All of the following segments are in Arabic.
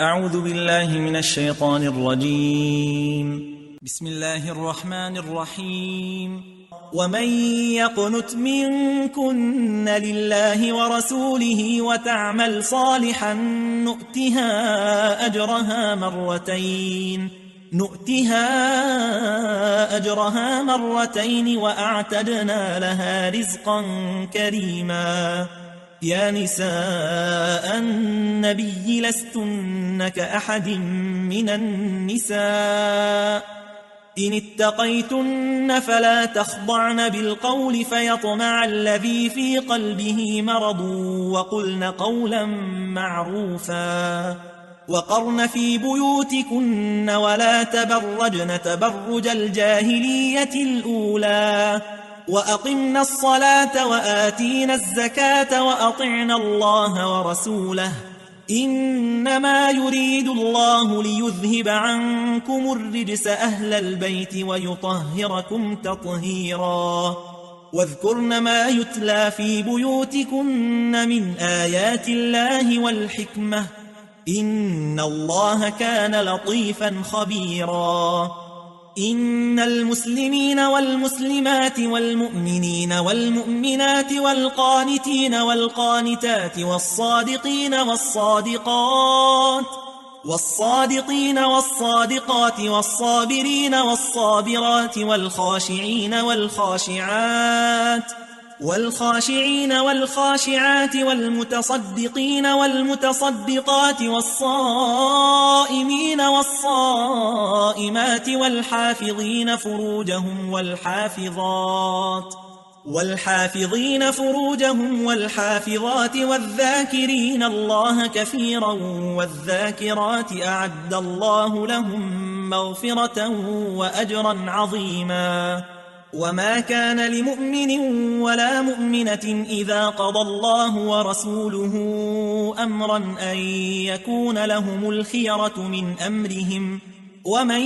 أعوذ بالله من الشيطان الرجيم. بسم الله الرحمن الرحيم. ومن يقنت منكن لله ورسوله وتعمل صالحا نؤتها أجرها مرتين وأعتدنا لها رزقا كريما. يا نساء النبي لستن كأحد من النساء إن اتقيتن فلا تخضعن بالقول فيطمع الذي في قلبه مرض وقلن قولا معروفا. وقرن في بيوتكن ولا تبرجن تبرج الجاهلية الأولى وأقمنا الصلاة وآتينا الزكاة وأطعنا الله ورسوله إنما يريد الله ليذهب عنكم الرجس أهل البيت ويطهركم تطهيرا. واذكرن ما يتلى في بيوتكن من آيات الله والحكمة إن الله كان لطيفا خبيرا. إن المسلمين والمسلمات والمؤمنين والمؤمنات والقانتين والقانتات والصادقين والصادقات والصابرين والصابرات والخاشعين والخاشعات والمتصدقين والمتصدقات والصائمين والصائمات والحافظين فروجهم والحافظات والذاكرين الله كثيرا والذاكرات أعد الله لهم مغفرة وأجرا عظيما. وما كان لمؤمن ولا مؤمنة إذا قضى الله ورسوله أمرا أن يكون لهم الخيرة من أمرهم ومن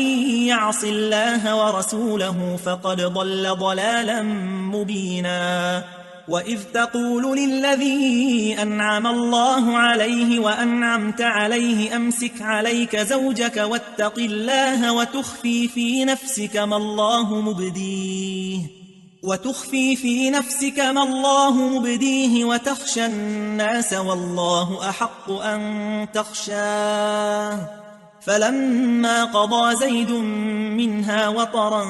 يعص الله ورسوله فقد ضل ضلالا مبينا. وإذ تقول للذي أنعم الله عليه وأنعمت عليه أمسك عليك زوجك واتق الله وتخفي في نفسك ما الله مبديه وتخشى الناس والله أحق أن تخشاه. فلما قضى زيد منها وطرا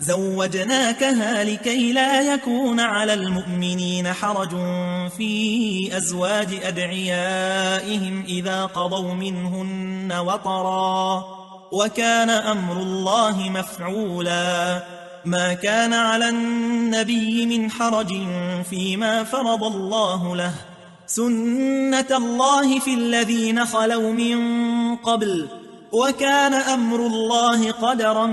زوجناكها لكي لا يكون على المؤمنين حرج في أزواج أدعيائهم إذا قضوا منهن وطرا وكان أمر الله مفعولا. ما كان على النبي من حرج فيما فرض الله له سنة الله في الذين خلوا من قبل وكان أمر الله قدرا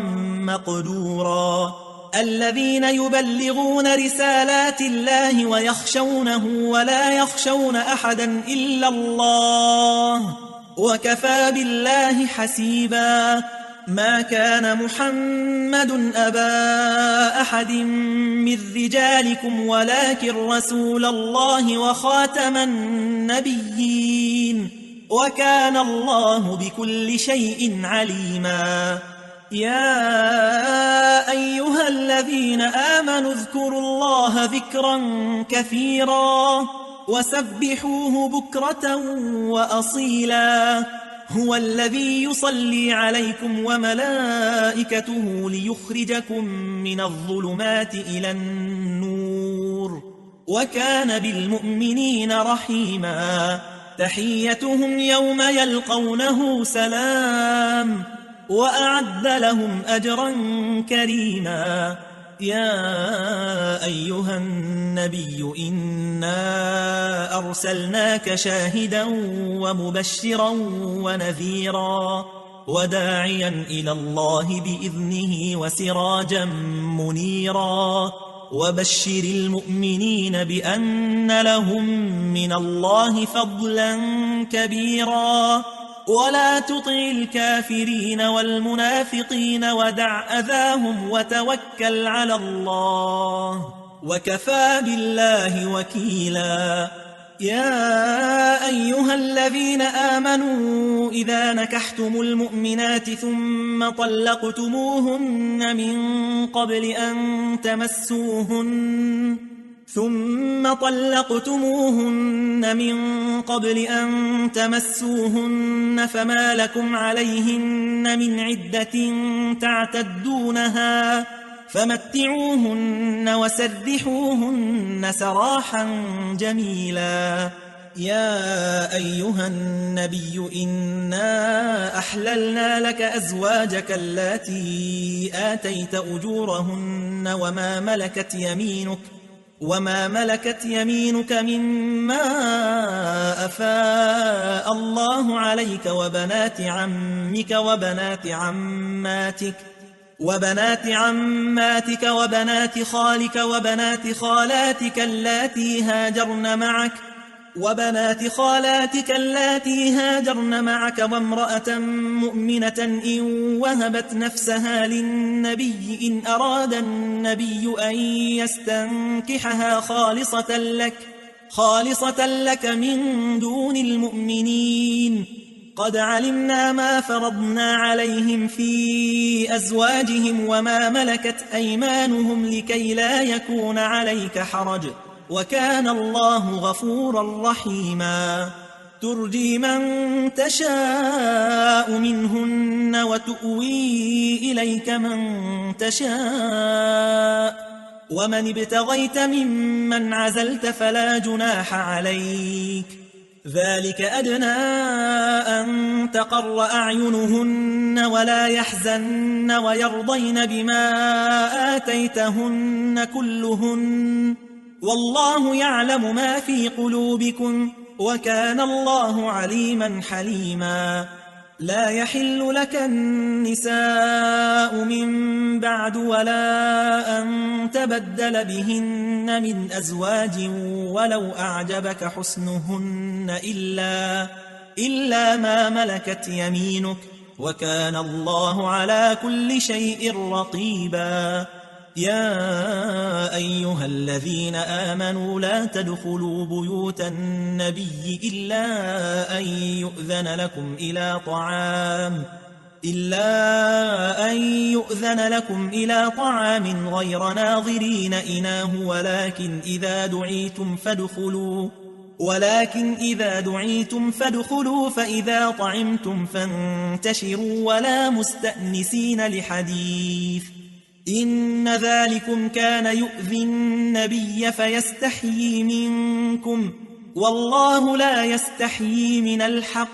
مقدورا. الذين يبلغون رسالات الله ويخشونه ولا يخشون أحدا إلا الله وكفى بالله حسيبا. ما كان محمد أبا أحد من رجالكم ولكن رسول الله وخاتم النبيين وكان الله بكل شيء عليما. يا أيها الذين آمنوا اذكروا الله ذكرا كثيرا وسبحوه بكرة وأصيلا. هو الذي يصلي عليكم وملائكته ليخرجكم من الظلمات إلى النور وكان بالمؤمنين رحيما. تحيتهم يوم يلقونه سلام وأعد لهم أجرا كريما. يا أيها النبي إنا أرسلناك شاهدا ومبشرا ونذيرا وداعيا إلى الله بإذنه وسراجا منيرا. وبشر المؤمنين بأن لهم من الله فضلا كبيرا. ولا تطع الكافرين والمنافقين ودع أذاهم وتوكل على الله وكفى بالله وكيلا. يا أيها الذين آمنوا إذا نكحتم المؤمنات ثم طلقتموهن من قبل أن تمسوهن فما لكم عليهن من عدة تعتدونها فمتعوهن وسرحوهن سراحا جميلا. يا أيها النبي إنا أحللنا لك أزواجك اللاتي آتيت أجورهن وما ملكت يمينك مما أفاء الله عليك وبنات عمك وبنات عماتك وبنات خالك وبنات خالاتك اللاتي هاجرن معك وامرأة مؤمنة إن وهبت نفسها للنبي إن أراد النبي أن يستنكحها خالصة لك من دون المؤمنين. قد علمنا ما فرضنا عليهم في أزواجهم وما ملكت أيمانهم لكي لا يكون عليك حرج وكان الله غفورا رحيما. ترجي من تشاء منهن وتؤوي إليك من تشاء ومن ابتغيت ممن عزلت فلا جناح عليك. ذلك أدنى أن تقر أعينهن ولا يحزن ويرضين بما آتيتهن كلهن والله يعلم ما في قلوبكم وكان الله عليما حليما. لا يحل لك النساء من بعد ولا أن تبدل بهن من أزواج ولو أعجبك حسنهن إلا ما ملكت يمينك وكان الله على كل شيء رقيبا. يا أيها الذين آمنوا لا تدخلوا بيوت النبي إلا أن يؤذن لكم إلى طعام غير ناظرين إناه ولكن إذا دعيتم فادخلوا فإذا طعمتم فانتشروا ولا مستأنسين لحديث إن ذلكم كان يؤذي النبي فيستحيي منكم والله لا يستحيي من الحق.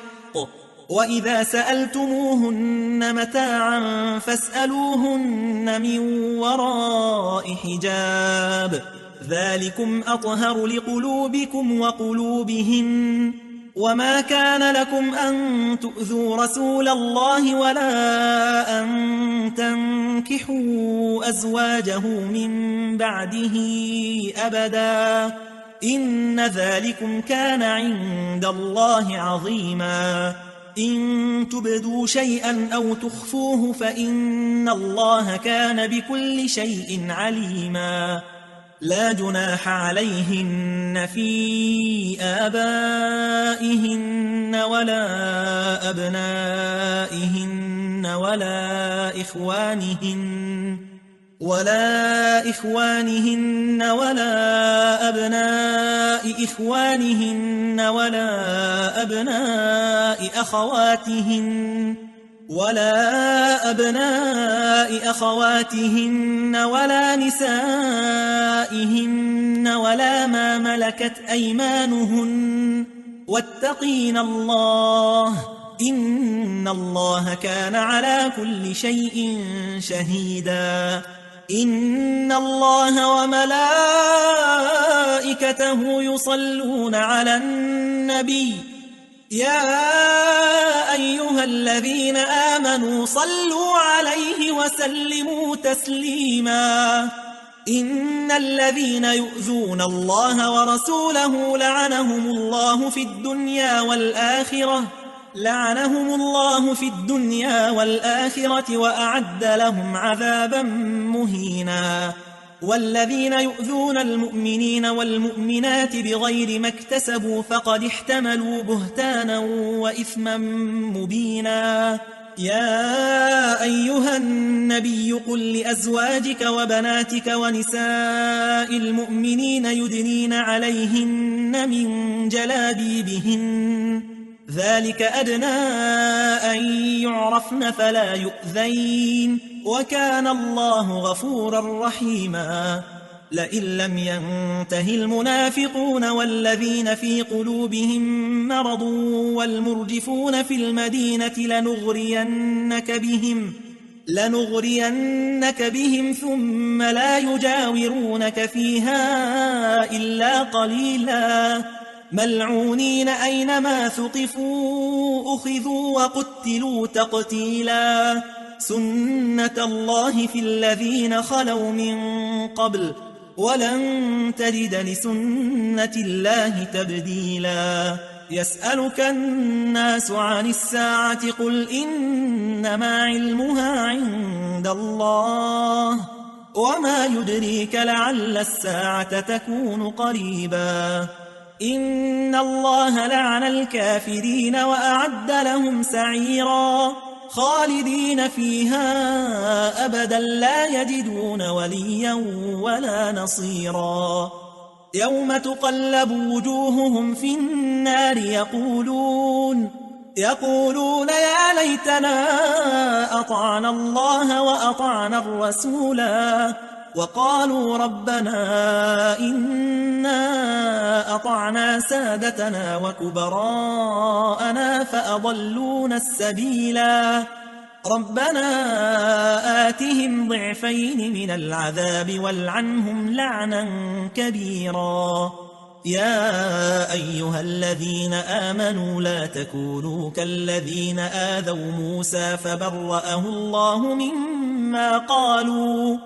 وإذا سألتموهن متاعا فاسألوهن من وراء حجاب ذلكم أطهر لقلوبكم وقلوبهن. وما كان لكم أن تؤذوا رسول الله ولا أن تنكحوا أزواجه من بعده أبدا إن ذلكم كان عند الله عظيما. إن تبدوا شيئا أو تخفوه فإن الله كان بكل شيء عليما. لا جناح عليهن في آبائهن ولا أبنائهن ولا إخوانهن ولا أبناء إخوانهن ولا أبناء أخواتهن ولا نسائهن ولا ما ملكت أيمانهن واتقين الله إن الله كان على كل شيء شهيدا. إن الله وملائكته يصلون على النبي يا أيها الذين آمنوا صلوا عليه وسلموا تسليما. إن الذين يؤذون الله ورسوله لعنهم الله في الدنيا والآخرة وأعد لهم عذابا مهينا. والذين يؤذون المؤمنين والمؤمنات بغير ما اكتسبوا فقد احتملوا بهتانا وإثما مبينا. يا أيها النبي قل لأزواجك وبناتك ونساء المؤمنين يدنين عليهن من جلابيبهن ذلك أدنى أن يعرفن فلا يؤذين وكان الله غفورا رحيما. لئن لم ينته المنافقون والذين في قلوبهم مرض والمرجفون في المدينة لنغرينك بهم ثم لا يجاورونك فيها إلا قليلا ملعونين أينما ثقفوا أخذوا وقتلوا تقتيلا. سنة الله في الذين خلوا من قبل ولن تجد لسنة الله تبديلا. يسألك الناس عن الساعة قل إنما علمها عند الله وما يدريك لعل الساعة تكون قريبا. إن الله لعن الكافرين وأعد لهم سعيرا خالدين فيها أبدا لا يجدون وليا ولا نصيرا. يوم تقلب وجوههم في النار يقولون يا ليتنا أطعنا الله وأطعنا الرسولا وقالوا ربنا إنا أطعنا سادتنا وكبراءنا فأضلونا السبيلا. ربنا آتهم ضعفين من العذاب والعنهم لعنا كبيرا. يا أيها الذين آمنوا لا تكونوا كالذين آذوا موسى فبرأه الله مما قالوا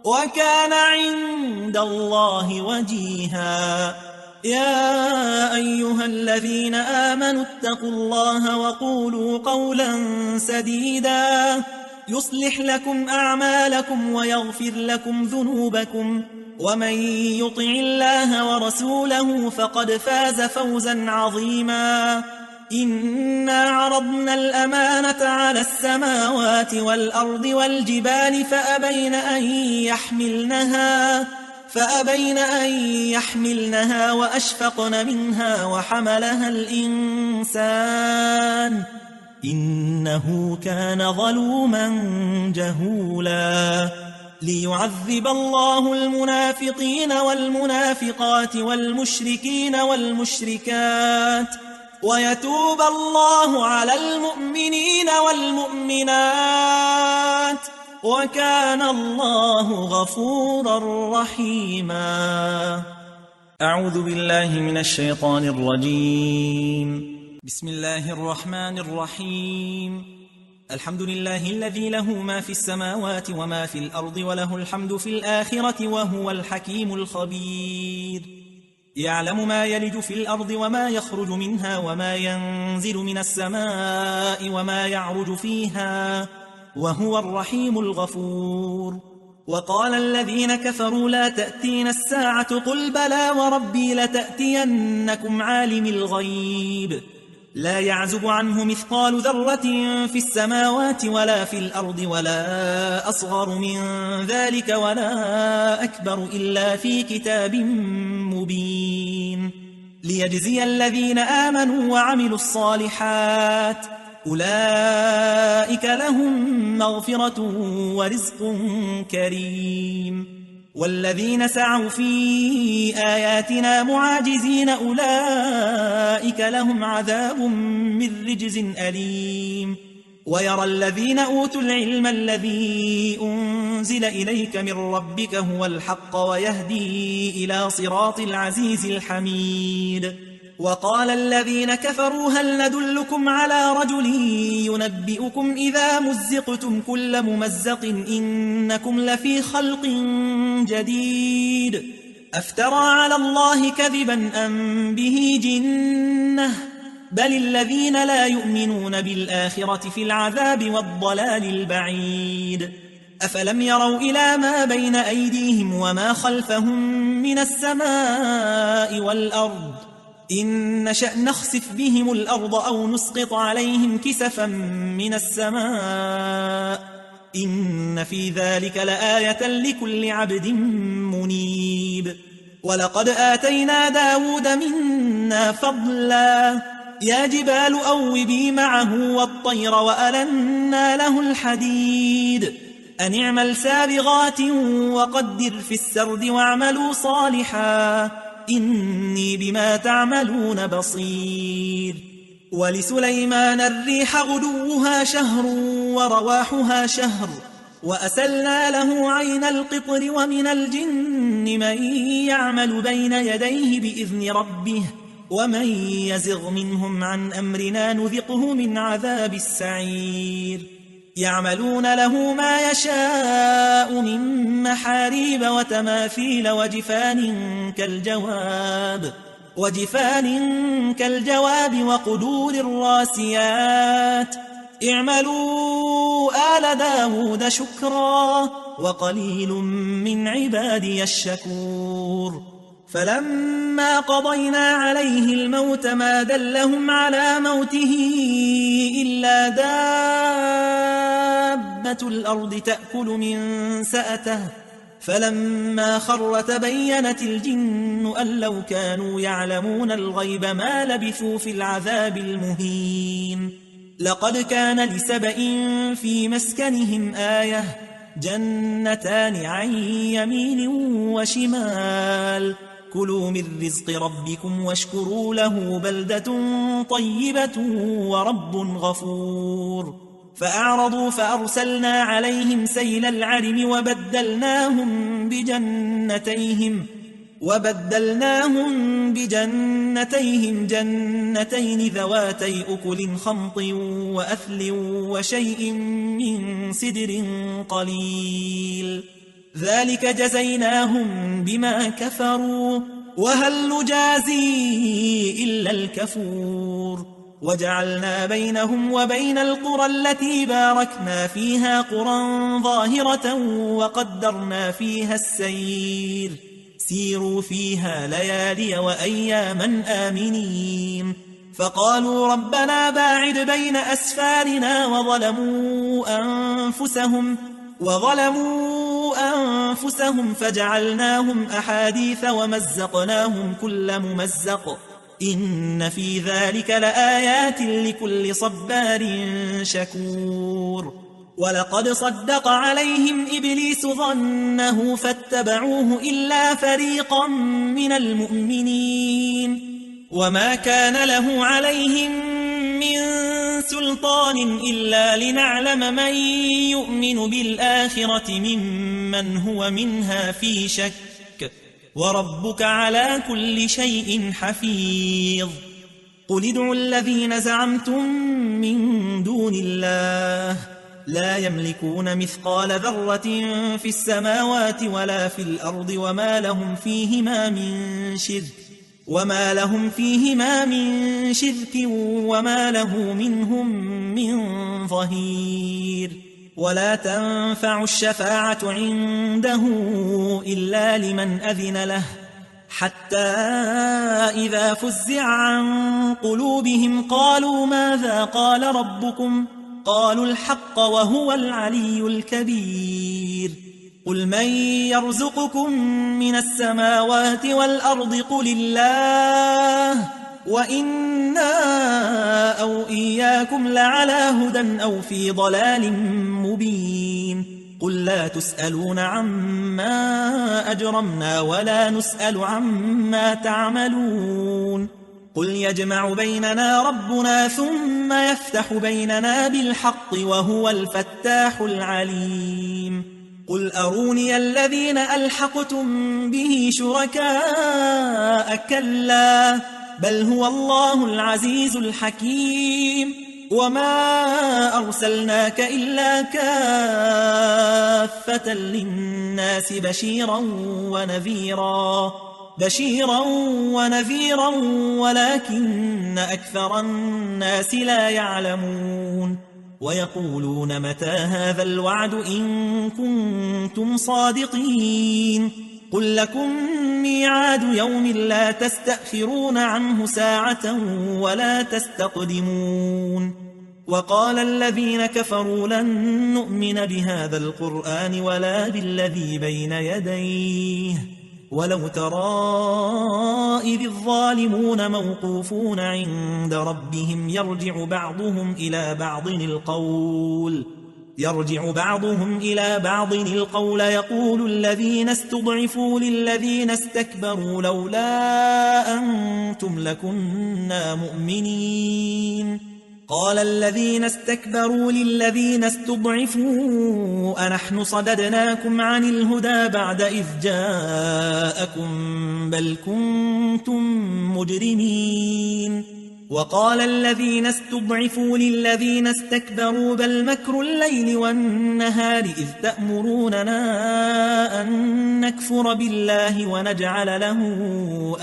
وكان عند الله وجيها. يا أيها الذين آمنوا اتقوا الله وقولوا قولا سديدا يصلح لكم أعمالكم ويغفر لكم ذنوبكم ومن يطع الله ورسوله فقد فاز فوزا عظيما. إنا عرضنا الأمانة على السماوات والأرض والجبال فأبين أن يحملنها وأشفقن منها وحملها الإنسان إنه كان ظلوما جهولا. ليعذب الله المنافقين والمنافقات والمشركين والمشركات ويتوب الله على المؤمنين والمؤمنات وكان الله غفورا رحيما. أعوذ بالله من الشيطان الرجيم. بسم الله الرحمن الرحيم. الحمد لله الذي له ما في السماوات وما في الأرض وله الحمد في الآخرة وهو الحكيم الخبير. يعلم ما يلج في الأرض وما يخرج منها وما ينزل من السماء وما يعرج فيها وهو الرحيم الغفور. وقال الذين كفروا لا تأتينا الساعة قل بلى وربي لتأتينكم عالم الغيب لا يعزب عنه مثقال ذرة في السماوات ولا في الأرض ولا أصغر من ذلك ولا أكبر إلا في كتاب مبين. ليجزي الذين آمنوا وعملوا الصالحات أولئك لهم مغفرة ورزق كريم. والذين سعوا في آياتنا معاجزين أولئك لهم عذاب من رجز أليم. ويرى الذين أوتوا العلم الذي أنزل إليك من ربك هو الحق ويهدي إلى صراط العزيز الحميد. وقال الذين كفروا هل ندلكم على رجل ينبئكم إذا مزقتم كل ممزق إنكم لفي خلق جديد أفترى على الله كذبا أم به جنة بل الذين لا يؤمنون بالآخرة في العذاب والضلال البعيد. أفلم يروا إلى ما بين أيديهم وما خلفهم من السماء والأرض إن نشأ نخسف بهم الأرض أو نسقط عليهم كسفا من السماء إن في ذلك لآية لكل عبد منيب ولقد آتينا داود منا فضلا يا جبال أوبي معه والطير وألنا له الحديد أن اعمل سابغات وقدر في السرد واعملوا صالحا إني بما تعملون بصير ولسليمان الريح غدوها شهر ورواحها شهر وأسلنا له عين القطر ومن الجن من يعمل بين يديه بإذن ربه ومن يزغ منهم عن أمرنا نذقه من عذاب السعير يعملون له ما يشاء من محاريب وتماثيل وجفان كالجواب وقدور الراسيات اعملوا آل داود شكرا وقليل من عبادي الشكور فلما قضينا عليه الموت ما دلهم على موته إلا دابة الأرض تأكل من سأته فلما خر تبينت الجن أن لو كانوا يعلمون الغيب ما لبثوا في العذاب المهين لقد كان لسبإ في مسكنهم آية جنتان عن يمين وشمال كلوا من رزق ربكم واشكروا له بلدة طيبة ورب غفور فأعرضوا فأرسلنا عليهم سيل العرم وبدلناهم بجنتيهم جنتين ذواتي أكل خمط وأثل وشيء من سدر قليل ذلك جزيناهم بما كفروا وهل نجازي إلا الكفور وجعلنا بينهم وبين القرى التي باركنا فيها قرى ظاهرة وقدرنا فيها السير سيروا فيها ليالي وأياما آمنين فقالوا ربنا باعد بين أسفارنا وظلموا أنفسهم فجعلناهم أحاديث ومزقناهم كل ممزق إن في ذلك لآيات لكل صبار شكور ولقد صدق عليهم إبليس ظنه فاتبعوه إلا فريقا من المؤمنين وما كان له عليهم من سلطان إلا لنعلم من يؤمن بالآخرة ممن هو منها في شك وربك على كل شيء حفيظ قل ادعوا الذين زعمتم من دون الله لا يملكون مثقال ذرة في السماوات ولا في الأرض وما لهم فيهما من شرك وما له منهم من ظهير ولا تنفع الشفاعة عنده إلا لمن أذن له حتى إذا فزع عن قلوبهم قالوا ماذا قال ربكم قالوا الحق وهو العلي الكبير قل من يرزقكم من السماوات والأرض قل الله وإنا أو إياكم لعلى هدى أو في ضلال مبين قل لا تسألون عما أجرمنا ولا نسأل عما تعملون قل يجمع بيننا ربنا ثم يفتح بيننا بالحق وهو الفتاح العليم قل أروني الذين ألحقتم به شركاء كلا بل هو الله العزيز الحكيم وما أرسلناك إلا كافة للناس بشيرا ونذيرا ولكن أكثر الناس لا يعلمون ويقولون متى هذا الوعد إن كنتم صادقين قل لكم ميعاد يوم لا تستأخرون عنه ساعة ولا تستقدمون وقال الذين كفروا لن نؤمن بهذا القرآن ولا بالذي بين يديه ولو ترى إذ الظالمون موقوفون عند ربهم يرجع بعضهم إلى بعض القول يقول الذين استضعفوا للذين استكبروا لولا أنتم لكنا مؤمنين قال الذين استكبروا للذين استضعفوا أنحن صددناكم عن الهدى بعد إذ جاءكم بل كنتم مجرمين وقال الذين استضعفوا للذين استكبروا بل مكر الليل والنهار إذ تأمروننا أن نكفر بالله ونجعل له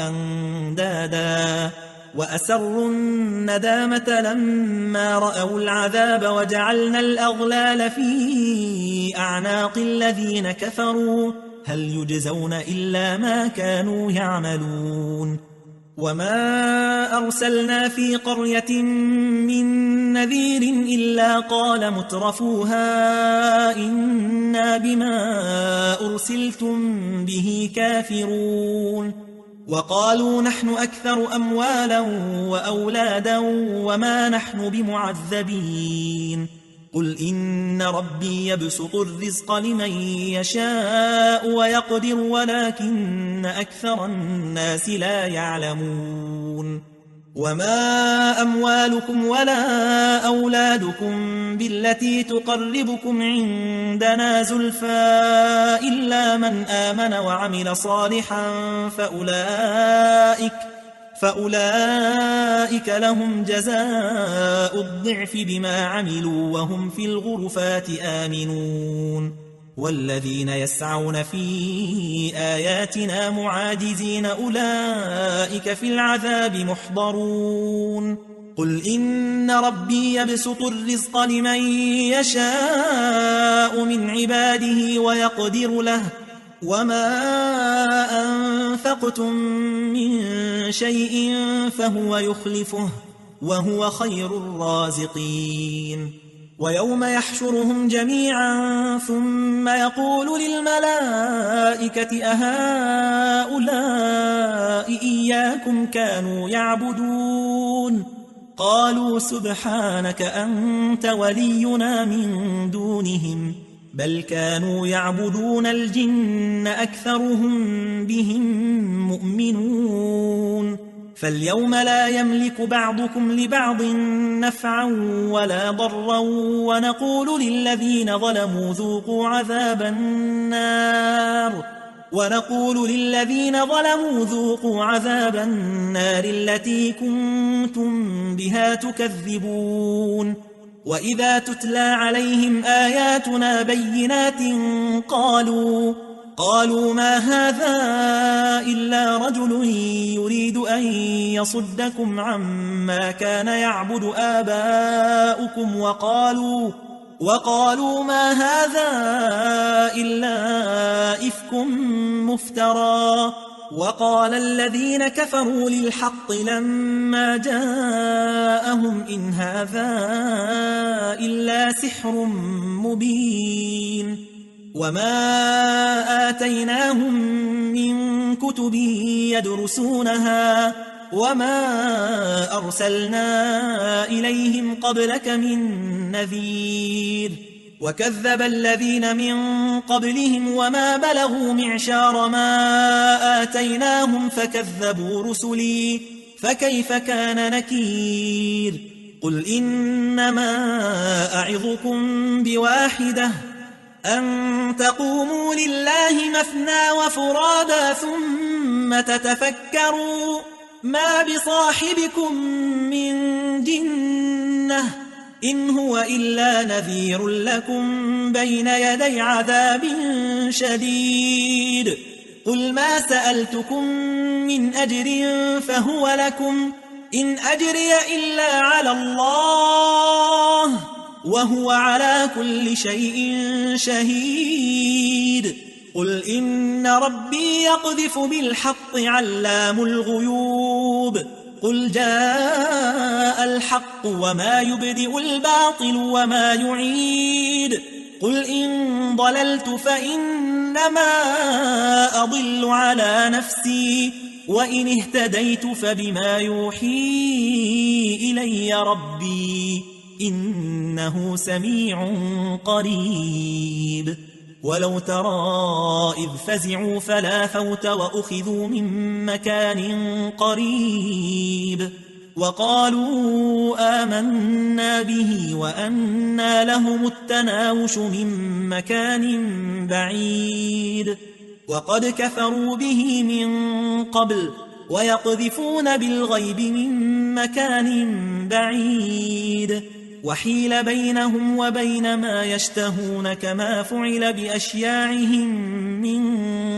أندادا وأسروا الندامة لما رأوا العذاب وجعلنا الأغلال في أعناق الذين كفروا هل يجزون إلا ما كانوا يعملون وما أرسلنا في قرية من نذير إلا قال مترفوها إنا بما أرسلتم به كافرون وقالوا نحن أكثر أموالا وأولادا وما نحن بمعذبين قل إن ربي يبسط الرزق لمن يشاء ويقدر ولكن أكثر الناس لا يعلمون وما أموالكم ولا أولادكم بالتي تقربكم عندنا زلفى إلا من آمن وعمل صالحا فأولئك لهم جزاء الضعف بما عملوا وهم في الغرفات آمنون والذين يسعون في آياتنا معاجزين أولئك في العذاب محضرون قل إن ربي يبسط الرزق لمن يشاء من عباده ويقدر له وما أنفقتم من شيء فهو يخلفه وهو خير الرازقين ويوم يحشرهم جميعا ثم يقول للملائكة أهؤلاء إياكم كانوا يعبدون قالوا سبحانك أنت ولينا من دونهم بل كانوا يعبدون الجن أكثرهم بهم مؤمنون فاليوم لا يملك بعضكم لبعض نفعا ولا ضرا ونقول للذين ظلموا ذوقوا عذاب النار التي كنتم بها تكذبون وإذا تتلى عليهم آياتنا بينات قالوا ما هذا إلا رجل يريد أن يصدكم عما كان يعبد آباؤكم وقالوا ما هذا إلا إفك مفترى وقال الذين كفروا للحق لما جاءهم إن هذا إلا سحر مبين وما آتيناهم من كتب يدرسونها وما أرسلنا إليهم قبلك من نذير وكذب الذين من قبلهم وما بلغوا معشار ما آتيناهم فكذبوا رسلي فكيف كان نكير قل إنما أعظكم بواحدة أن تقوموا لله مثنى وفرادا ثم تتفكروا ما بصاحبكم من جنة إن هو إلا نذير لكم بين يدي عذاب شديد قل ما سألتكم من أجر فهو لكم إن أجري إلا على الله وهو على كل شيء شهيد قل إن ربي يقذف بالحق علام الغيوب قل جاء الحق وما يبدئ الباطل وما يعيد قل إن ضللت فإنما أضل على نفسي وإن اهتديت فبما يوحي إلي ربي إنه سميع قريب ولو ترى إذ فزعوا فلا فوت وأخذوا من مكان قريب وقالوا آمنا به وأنى لهم التناوش من مكان بعيد وقد كفروا به من قبل ويقذفون بالغيب من مكان بعيد وحيل بينهم وبين ما يشتهون كما فعل بأشياعهم من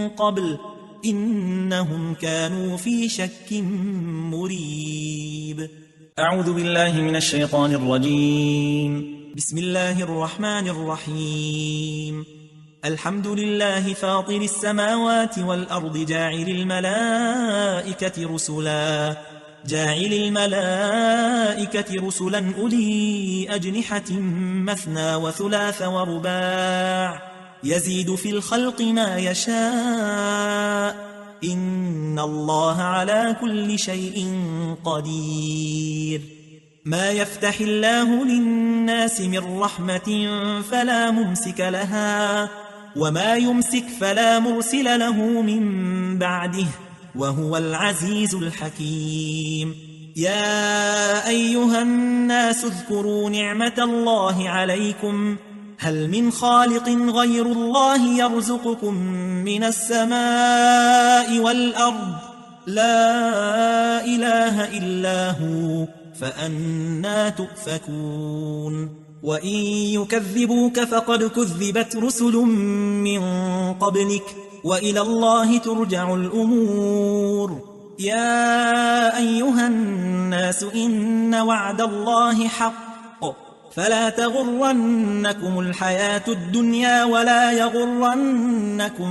قبل إنهم كانوا في شك مريب. أعوذ بالله من الشيطان الرجيم. بسم الله الرحمن الرحيم. الحمد لله فاطر السماوات والأرض جاعل الملائكة رسلا أولي أجنحة مثنى وثلاث ورباع يزيد في الخلق ما يشاء إن الله على كل شيء قدير. ما يفتح الله للناس من رحمة فلا ممسك لها وما يمسك فلا مرسل له من بعده وهو العزيز الحكيم. يا أيها الناس اذكروا نعمة الله عليكم هل من خالق غير الله يرزقكم من السماء والأرض لا إله إلا هو فأنى تؤفكون. وإن يكذبوك فقد كذبت رسل من قبلك وإلى الله ترجع الأمور. يا أيها الناس إن وعد الله حق فلا تغرنكم الحياة الدنيا ولا يغرنكم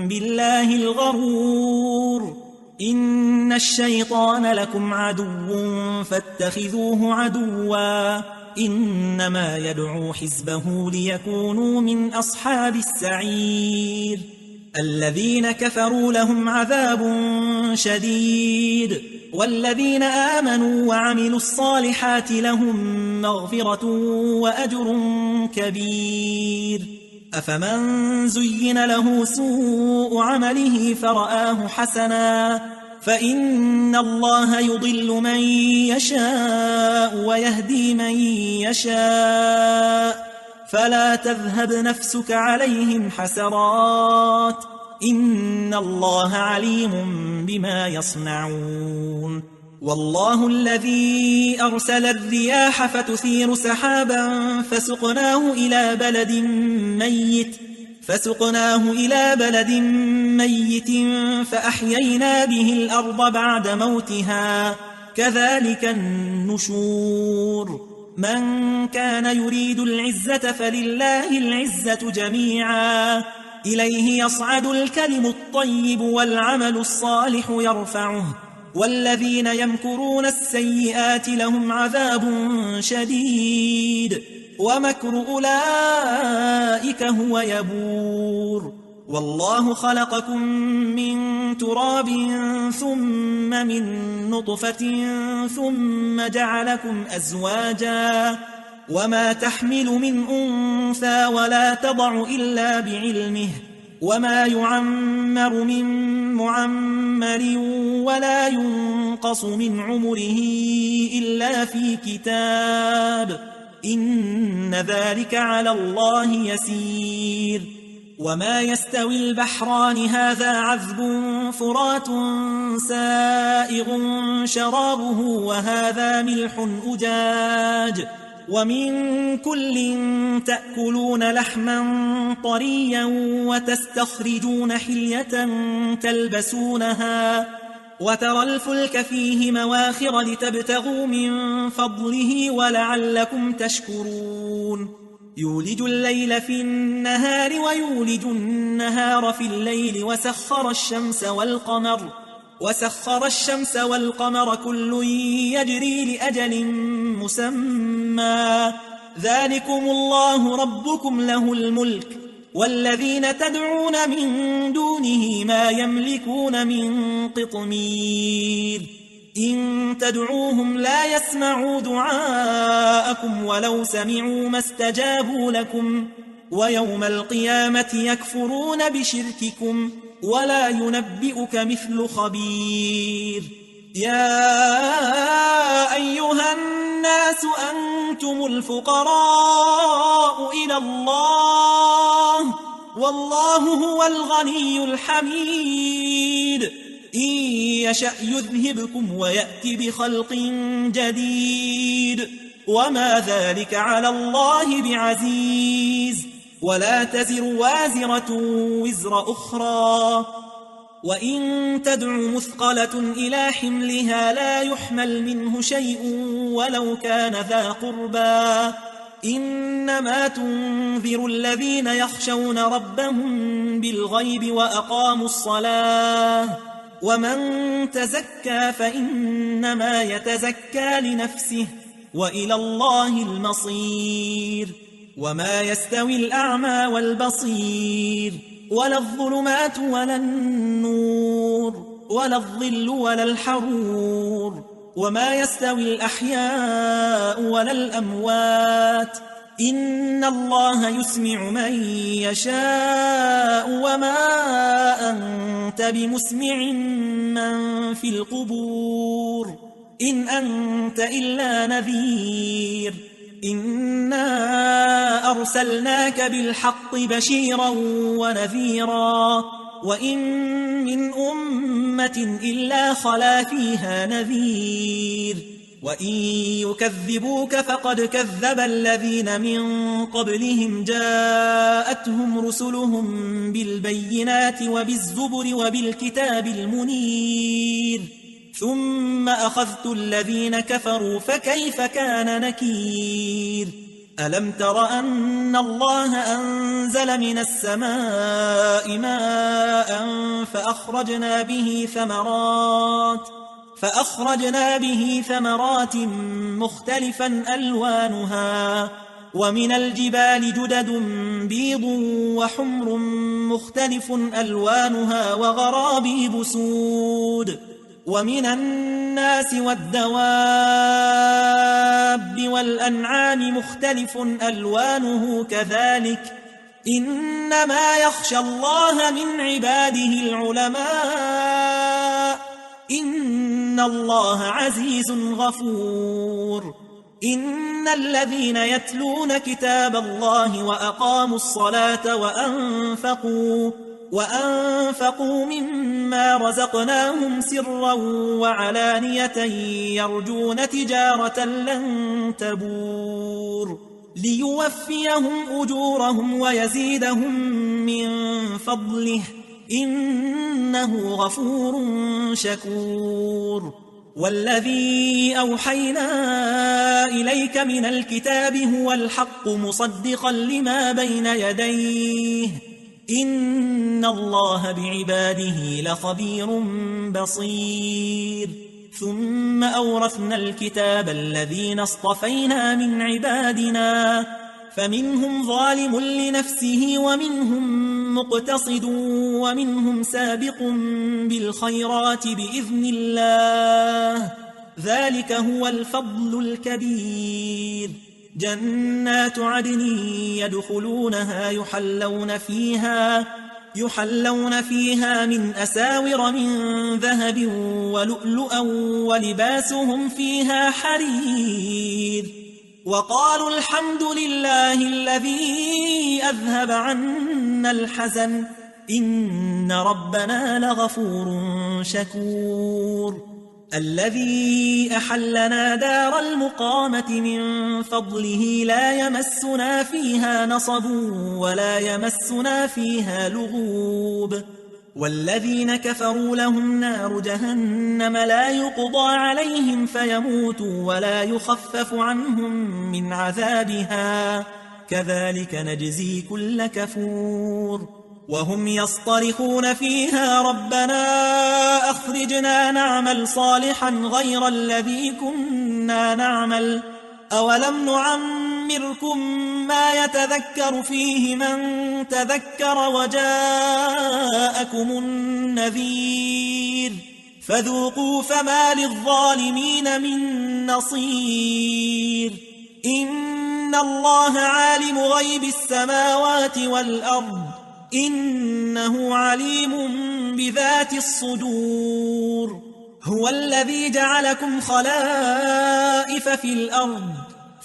بالله الغرور. إن الشيطان لكم عدو فاتخذوه عدوا إنما يدعو حزبه ليكونوا من أصحاب السعير. الذين كفروا لهم عذاب شديد والذين آمنوا وعملوا الصالحات لهم مغفرة وأجر كبير. أفمن زين له سوء عمله فرآه حسنا فإن الله يضل من يشاء ويهدي من يشاء فلا تذهب نفسك عليهم حسرات إن الله عليم بما يصنعون. والله الذي أرسل الرياح فتثير سحابا فسقناه إلى بلد ميت فأحيينا به الأرض بعد موتها كذلك النشور. من كان يريد العزة فلله العزة جميعا إليه يصعد الكلم الطيب والعمل الصالح يرفعه والذين يمكرون السيئات لهم عذاب شديد ومكر أولئك هو يبور. والله خلقكم من تراب ثم من نطفة ثم جعلكم أزواجا وما تحمل من أنثى ولا تضع إلا بعلمه وما يعمر من معمر ولا ينقص من عمره إلا في كتاب إن ذلك على الله يسير. وما يستوي البحران هذا عذب فرات سائغ شرابه وهذا ملح أجاج ومن كل تأكلون لحما طريا وتستخرجون حلية تلبسونها وترى الفلك فيه مواخر لتبتغوا من فضله ولعلكم تشكرون يولج الليل في النهار ويولج النهار في الليل وسخر الشمس والقمر كل يجري لأجل مسمى ذلكم الله ربكم له الملك والذين تدعون من دونه ما يملكون من قطمير إن تدعوهم لا يسمعوا دعاءكم ولو سمعوا ما استجابوا لكم ويوم القيامة يكفرون بشرككم ولا ينبئك مثل خبير يا أيها الناس أنتم الفقراء إلى الله والله هو الغني الحميد إن يشأ يذهبكم ويأتي بخلق جديد وما ذلك على الله بعزيز ولا تزر وازرة وزر أخرى وإن تدع مثقلة إلى حملها لا يحمل منه شيء ولو كان ذا قربى إنما تنذر الذين يخشون ربهم بالغيب وأقاموا الصلاة ومن تزكى فإنما يتزكى لنفسه وإلى الله المصير وما يستوي الأعمى والبصير ولا الظلمات ولا النور ولا الظل ولا الحرور وما يستوي الأحياء ولا الأموات إن الله يسمع من يشاء وما أنت بمسمع من في القبور إن أنت إلا نذير إنا أرسلناك بالحق بشيرا ونذيرا وإن من أمة إلا خلا فيها نذير وإن يكذبوك فقد كذب الذين من قبلهم جاءتهم رسلهم بالبينات وبالزبر وبالكتاب المنير ثم أخذت الذين كفروا فكيف كان نكير ألم تر أن الله أنزل من السماء ماء فأخرجنا به ثمرات مختلفا ألوانها ومن الجبال جدد بيض وحمر مختلف ألوانها وغرابيب سود ومن الناس والدواب والأنعام مختلف ألوانه كذلك إنما يخشى الله من عباده العلماء إن الله عزيز غفور إن الذين يتلون كتاب الله وأقاموا الصلاة وأنفقوا مما رزقناهم سرا وعلانية يرجون تجارة لن تبور ليوفيهم أجورهم ويزيدهم من فضله إنه غفور شكور والذي أوحينا إليك من الكتاب هو الحق مصدقا لما بين يديه إن الله بعباده لخبير بصير ثم أورثنا الكتاب الذين اصطفينا من عبادنا فمنهم ظالم لنفسه ومنهم مقتصد ومنهم سابق بالخيرات بإذن الله ذلك هو الفضل الكبير جنات عدن يدخلونها يحلون فيها من أساور من ذهب ولؤلؤا ولباسهم فيها حرير وقالوا الحمد لله الذي أذهب عنا الحزن إن ربنا لغفور شكور الذي أحلنا دار المقامة من فضله لا يمسنا فيها نصب ولا يمسنا فيها لغوب والذين كفروا لهم نار جهنم لا يقضى عليهم فيموتوا ولا يخفف عنهم من عذابها كذلك نجزي كل كفور وهم يصطرخون فيها ربنا أخرجنا نعمل صالحا غير الذي كنا نعمل أولم نعمركم ما يتذكر فيه من تذكر وجاءكم النذير فذوقوا فما للظالمين من نصير إن الله عالم غيب السماوات والأرض إنه عليم بذات الصدور هو الذي جعلكم خلائف في الأرض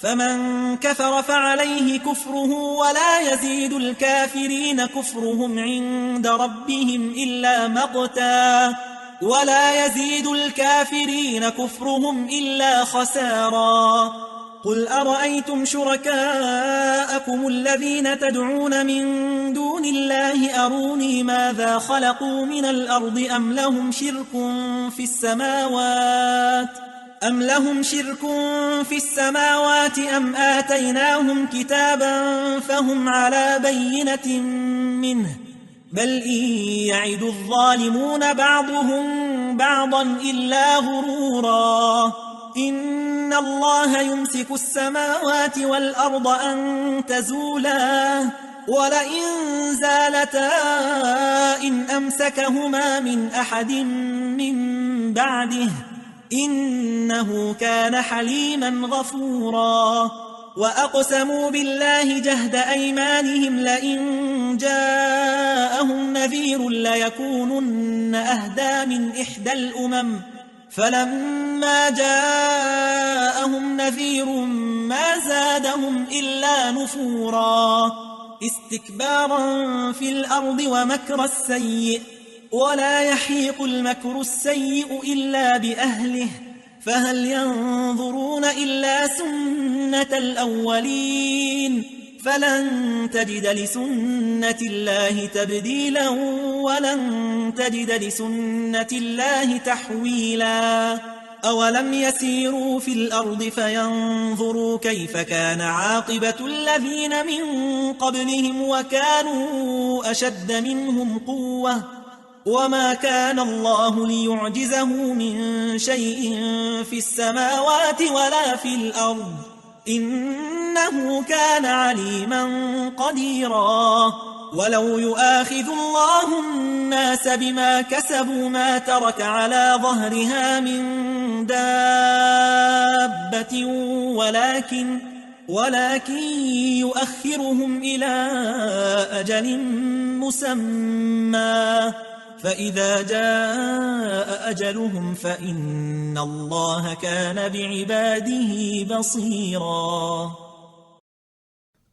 فمن كفر فعليه كفره ولا يزيد الكافرين كفرهم عند ربهم إلا مقتا ولا يزيد الكافرين كفرهم إلا خسارا قل أرأيتم شركاءكم الذين تدعون من دون الله أروني ماذا خلقوا من الأرض أم لهم شرك في السماوات أم آتيناهم كتابا فهم على بينة منه بل إن يعد الظالمون بعضهم بعضا إلا غرورا إن الله يمسك السماوات والأرض أن تزولا ولئن زالتا إن أمسكهما من أحد من بعده إنه كان حليما غفورا وأقسموا بالله جهد أيمانهم لئن جاءهم نذير ليكونن أهدى من إحدى الأمم فلما جاءهم نذير ما زادهم إلا نفورا استكبارا في الأرض ومكر السيء ولا يحيق المكر السيء إلا بأهله فهل ينظرون إلا سنة الأولين فلن تجد لسنة الله تبديلا ولن تجد لسنة الله تحويلا أولم يسيروا في الأرض فينظروا كيف كان عاقبة الذين من قبلهم وكانوا أشد منهم قوة وما كان الله ليعجزه من شيء في السماوات ولا في الأرض إنه كان عليما قديرا ولو يؤاخذ الله الناس بما كسبوا ما ترك على ظهرها من دابة ولكن يؤخرهم إلى أجل مسمى فإذا جاء أجلهم فإن الله كان بعباده بصيرا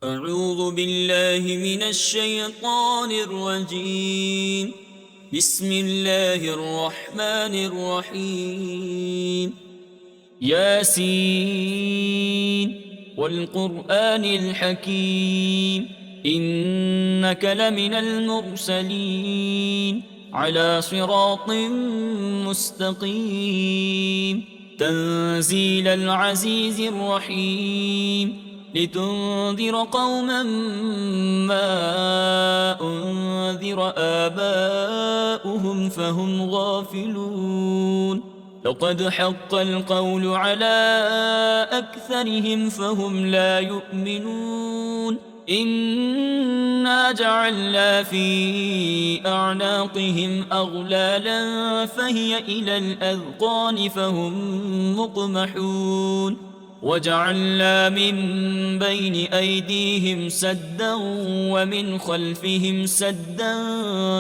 أعوذ بالله من الشيطان الرجيم بسم الله الرحمن الرحيم ياسين والقرآن الحكيم إنك لمن المرسلين على صراط مستقيم تنزيل العزيز الرحيم لتنذر قوما ما أنذر آباؤهم فهم غافلون لقد حق القول على أكثرهم فهم لا يؤمنون إنا جعلنا في أعناقهم أغلالا فهي إلى الأذقان فهم مقمحون وجعلنا من بين أيديهم سدا ومن خلفهم سدا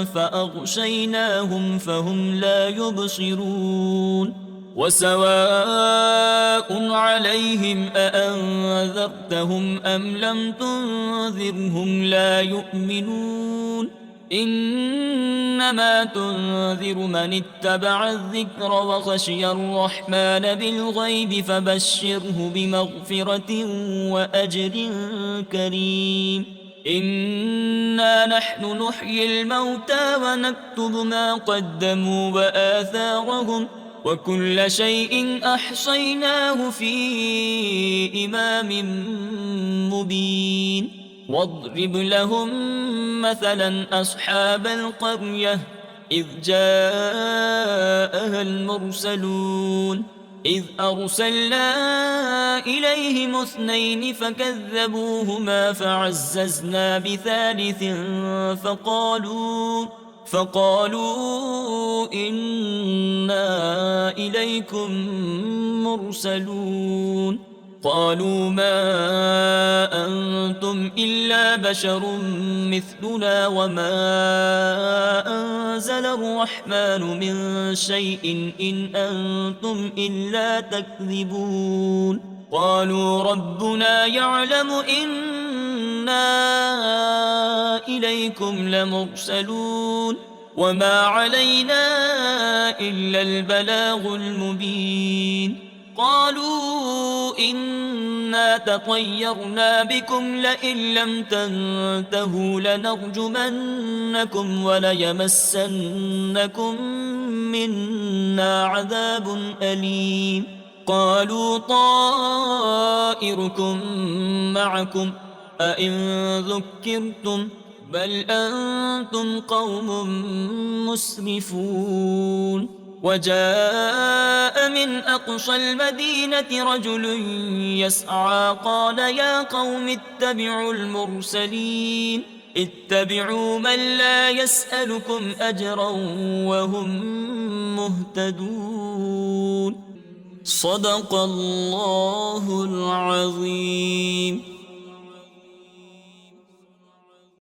فأغشيناهم فهم لا يبصرون وسواء عليهم أأنذرتهم أم لم تنذرهم لا يؤمنون إنما تنذر من اتبع الذكر وخشي الرحمن بالغيب فبشره بمغفرة وأجر كريم إنا نحن نحيي الموتى ونكتب ما قدموا وآثارهم وكل شيء أحصيناه في إمام مبين واضرب لهم مثلا أصحاب القرية إذ جاءها المرسلون إذ أرسلنا إليهم 2 فكذبوهما فعززنا بثالث فقالوا إنا إليكم مرسلون قالوا ما أنتم إلا بشر مثلنا وما أنزل الرحمن من شيء إن أنتم إلا تكذبون قالوا ربنا يعلم إنا إليكم لمرسلون وما علينا إلا البلاغ المبين قالوا إنا تطيرنا بكم لئن لم تنتهوا لنرجمنكم وليمسنكم منا عذاب أليم قالوا طائركم معكم أئن ذكرتم بل أنتم قوم مسرفون وجاء من أقصى المدينة رجل يسعى قال يا قوم اتبعوا المرسلين اتبعوا من لا يسألكم أجرا وهم مهتدون صدق الله العظيم.